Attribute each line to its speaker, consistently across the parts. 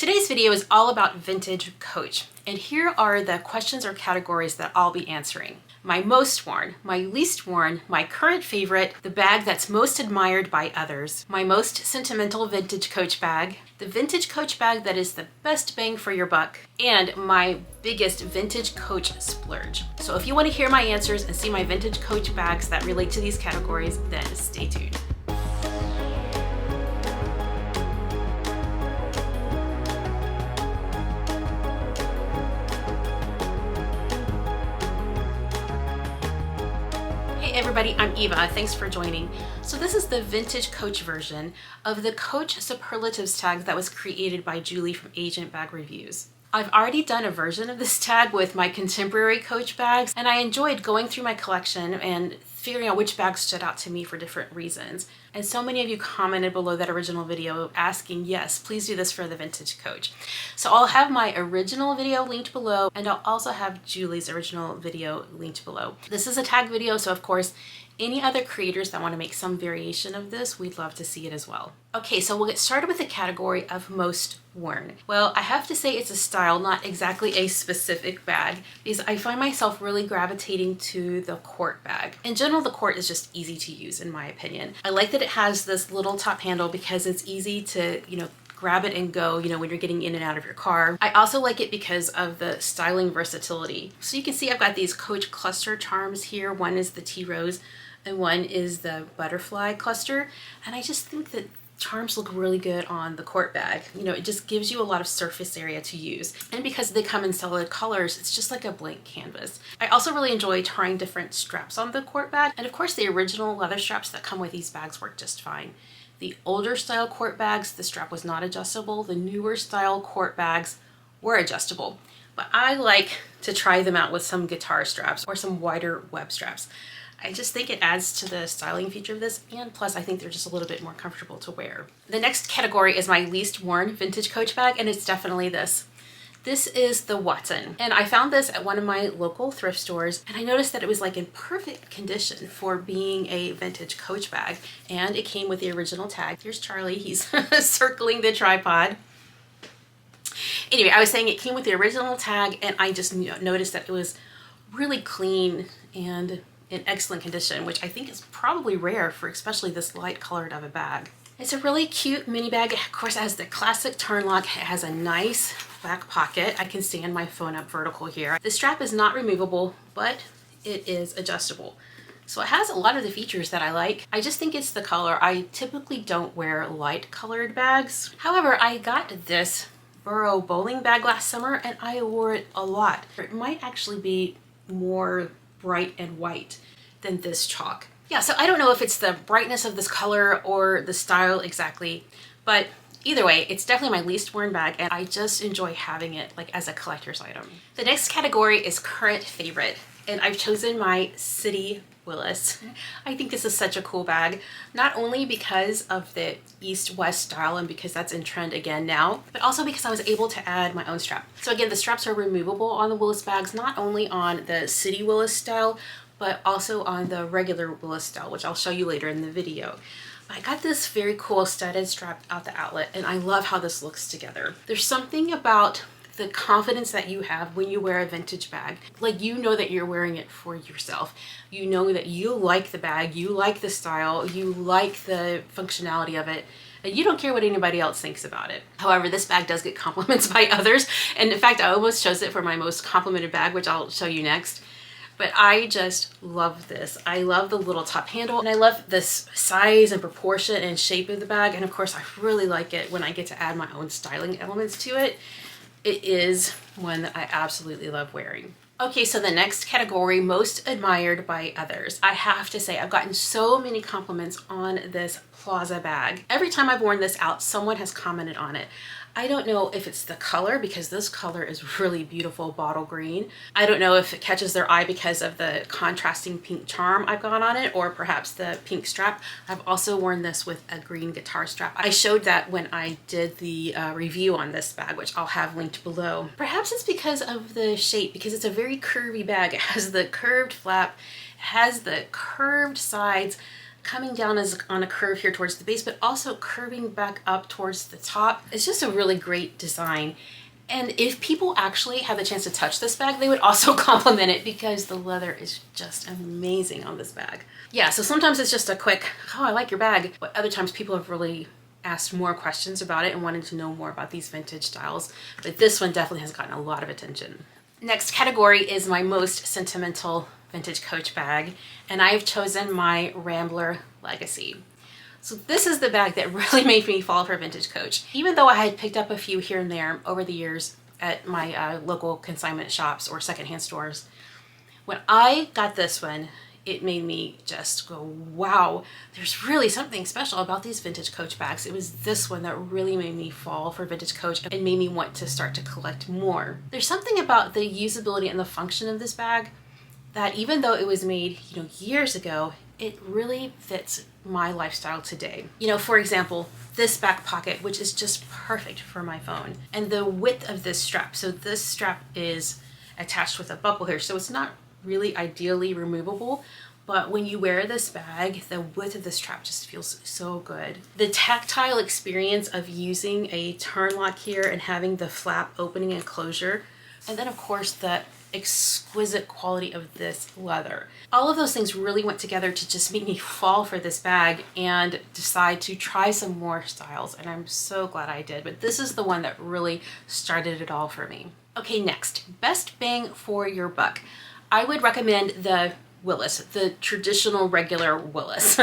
Speaker 1: Today's video is all about vintage Coach, and here are the questions or categories that I'll be answering. My most worn, my least worn, my current favorite, the bag that's most admired by others, my most sentimental vintage Coach bag, the vintage Coach bag that is the best bang for your buck, and my biggest vintage Coach splurge. So if you want to hear my answers and see my vintage Coach bags that relate to these categories, then stay tuned. Hey everybody, I'm Eva. Thanks for joining. So this is the vintage Coach version of the Coach Superlatives tag that was created by Julie from Agent Bag Reviews. I've already done a version of this tag with my contemporary Coach bags, and I enjoyed going through my collection and figuring out which bags stood out to me for different reasons. And so many of you commented below that original video asking, yes, please do this for the vintage Coach. So I'll have my original video linked below, and I'll also have Julie's original video linked below. This is a tag video, so of course, any other creators that want to make some variation of this, we'd love to see it as well. Okay, so we'll get started with the category of most worn. Well, I have to say it's a style, not exactly a specific bag, because I find myself really gravitating to the court bag. In general, the court is just easy to use in my opinion. I like that it has this little top handle because it's easy to, grab it and go, when you're getting in and out of your car. I also like it because of the styling versatility. So you can see I've got these Coach cluster charms here. One is the tea rose and one is the butterfly cluster. And I just think that charms look really good on the court bag. It just gives you a lot of surface area to use. And because they come in solid colors, it's just like a blank canvas. I also really enjoy trying different straps on the court bag. And of course, the original leather straps that come with these bags work just fine. The older style court bags, the strap was not adjustable. The newer style court bags were adjustable. But I like to try them out with some guitar straps or some wider web straps. I just think it adds to the styling feature of this, and plus I think they're just a little bit more comfortable to wear. The next category is my least worn vintage Coach bag, and it's definitely this. This is the Watson, and I found this at one of my local thrift stores, and I noticed that it was like in perfect condition for being a vintage Coach bag, and it came with the original tag. Here's Charlie, he's circling the tripod. Anyway, I was saying it came with the original tag, and I just noticed that it was really clean and in excellent condition, which I think is probably rare for especially this light colored of a bag. It's a really cute mini bag. Of course, it has the classic turn lock. It has a nice back pocket. I can stand my phone up vertical here. The strap is not removable, but it is adjustable. So it has a lot of the features that I like. I just think it's the color. I typically don't wear light colored bags. However, I got this Burrow bowling bag last summer and I wore it a lot. It might actually be more bright and white than this chalk. Yeah, so I don't know if it's the brightness of this color or the style exactly, but either way, it's definitely my least worn bag, and I just enjoy having it like as a collector's item. The next category is current favorite, and I've chosen my City Willis. I think this is such a cool bag, not only because of the east-west style and because that's in trend again now, but also because I was able to add my own strap. So again, the straps are removable on the Willis bags, not only on the City Willis style, but also on the regular Willis style, which I'll show you later in the video. I got this very cool studded strap out the outlet, and I love how this looks together. There's something about the confidence that you have when you wear a vintage bag. Like, you know that you're wearing it for yourself. You know that you like the bag, you like the style, you like the functionality of it, and you don't care what anybody else thinks about it. However, this bag does get compliments by others, and in fact, I almost chose it for my most complimented bag, which I'll show you next. But I just love this. I love the little top handle, and I love this size and proportion and shape of the bag. And of course, I really like it when I get to add my own styling elements to it. It is one that I absolutely love wearing. Okay, so the next category, most admired by others. I have to say, I've gotten so many compliments on this Plaza bag. Every time I've worn this out, someone has commented on it. I don't know if it's the color, because this color is really beautiful bottle green. I don't know if it catches their eye because of the contrasting pink charm I've got on it, or perhaps the pink strap. I've also worn this with a green guitar strap. I showed that when I did the review on this bag, which I'll have linked below. Perhaps it's because of the shape, because it's a very curvy bag. It has the curved flap, it has the curved sides, coming down as on a curve here towards the base, but also curving back up towards the top. It's just a really great design. And if people actually had the chance to touch this bag, they would also compliment it because the leather is just amazing on this bag. Yeah, so sometimes it's just a quick, oh, I like your bag. But other times people have really asked more questions about it and wanted to know more about these vintage styles. But this one definitely has gotten a lot of attention. Next category is my most sentimental vintage Coach bag. And I've chosen my Rambler Legacy. So this is the bag that really made me fall for vintage Coach. Even though I had picked up a few here and there over the years at my local consignment shops or secondhand stores, when I got this one, it made me just go, wow, there's really something special about these vintage Coach bags. It was this one that really made me fall for vintage Coach and made me want to start to collect more. There's something about the usability and the function of this bag that even though it was made, years ago, it really fits my lifestyle today. For example, this back pocket, which is just perfect for my phone, and the width of this strap. So this strap is attached with a buckle here, so it's not really ideally removable, but when you wear this bag, the width of the strap just feels so good. The tactile experience of using a turn lock here and having the flap opening and closure, and then of course the exquisite quality of this leather. All of those things really went together to just make me fall for this bag and decide to try some more styles, and I'm so glad I did. But this is the one that really started it all for me. Okay, next, best bang for your buck. I would recommend the Willis, the traditional regular Willis.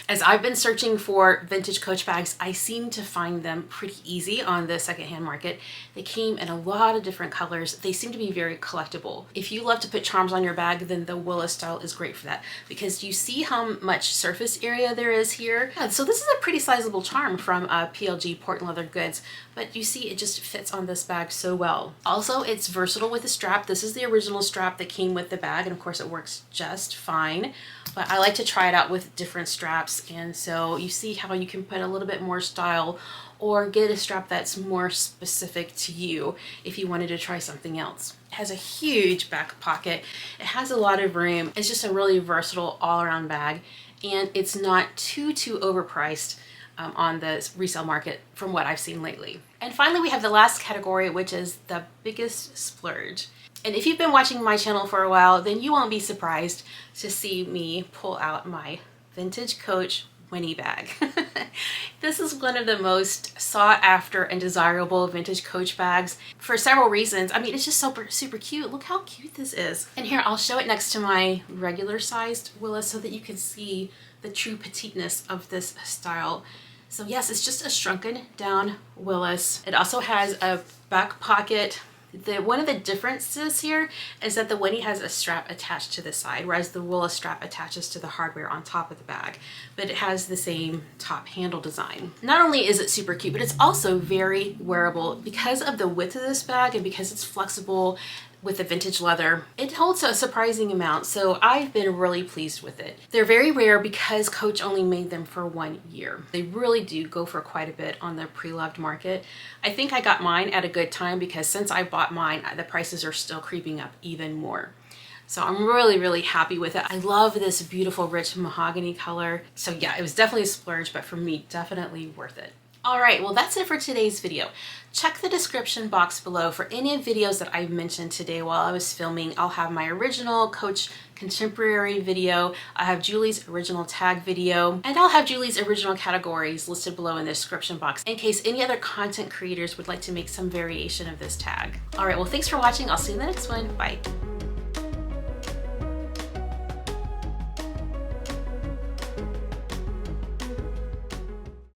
Speaker 1: As I've been searching for vintage Coach bags, I seem to find them pretty easy on the secondhand market. They came in a lot of different colors. They seem to be very collectible. If you love to put charms on your bag, then the Willis style is great for that because you see how much surface area there is here. Yeah, so this is a pretty sizable charm from PLG Portland Leather Goods, but you see it just fits on this bag so well. Also, it's versatile with the strap. This is the original strap that came with the bag, and of course it works just fine, but I like to try it out with different straps, and so you see how you can put a little bit more style or get a strap that's more specific to you if you wanted to try something else. It has a huge back pocket. It has a lot of room. It's just a really versatile all-around bag, and it's not too overpriced on the resale market from what I've seen lately. And finally, we have the last category, which is the biggest splurge. And if you've been watching my channel for a while, then you won't be surprised to see me pull out my vintage Coach Winnie bag. This is one of the most sought after and desirable vintage Coach bags for several reasons. I mean, it's just super cute. Look how cute this is. And here, I'll show it next to my regular sized Willis so that you can see the true petiteness of this style. So yes, it's just a shrunken down Willis. It also has a back pocket. One of the differences here is that the Winnie has a strap attached to the side, whereas the Willis strap attaches to the hardware on top of the bag, but it has the same top handle design. Not only is it super cute, but it's also very wearable because of the width of this bag and because it's flexible with the vintage leather. It holds a surprising amount, so I've been really pleased with it. They're very rare because Coach only made them for 1 year. They really do go for quite a bit on the pre-loved market. I think I got mine at a good time because since I bought mine, the prices are still creeping up even more. So I'm really happy with it. I love this beautiful rich mahogany color. So yeah, it was definitely a splurge, but for me, definitely worth it. All right, well, that's it for today's video. Check the description box below for any videos that I mentioned today while I was filming. I'll have my original Coach contemporary video, I have Julie's original tag video, and I'll have Julie's original categories listed below in the description box in case any other content creators would like to make some variation of this tag. All right, well, thanks for watching. I'll see you in the next one. Bye.